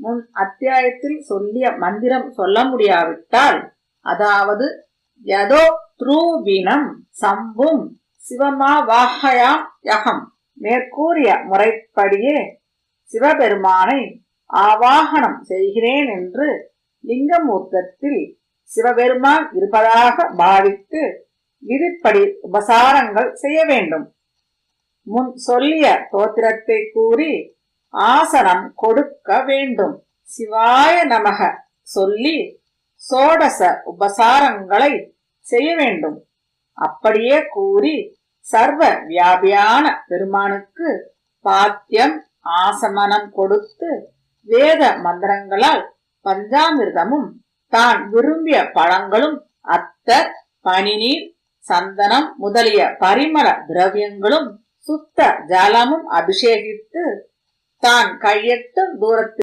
முன் அத்தியாயத்தில் சொல்லிய மந்திரம் சொல்ல முடியாவிட்டால், அதாவது யதோ த்ரூவினம் சம்பும் சிவமாவாஹயாம் யகம் மேற்கூறிய முறைப்படியே சிவபெருமானை ஆவாகனம் செய்கிறேன் என்று லிங்கமூர்த்தத்தில் சிவபெருமான் இருப்பதாக பாவித்து விதிப்படி உபசாரங்கள் செய்ய வேண்டும். முன் சொல்லிய தோத்திரத்தை கூறி ஆசனம் கொடுக்க வேண்டும். சிவாய நமக சொல்லி சோடச உபசாரங்களை செய்ய வேண்டும். அப்படியே கூறி சர்வ வியாபியான பெருமானுக்கு பாத்தியம் ஆசமனம் கொடுத்து வேத மந்திரங்களால் பஞ்சாமிர்தமும் தான் விரும்பிய பழங்களும் அத்தர் பனிநீர் சந்தனம் முதலிய பரிமள திரவியங்களும் சுத்த ஜலமும் அபிஷேகித்து தான் கையெட்டும் தூரத்தில்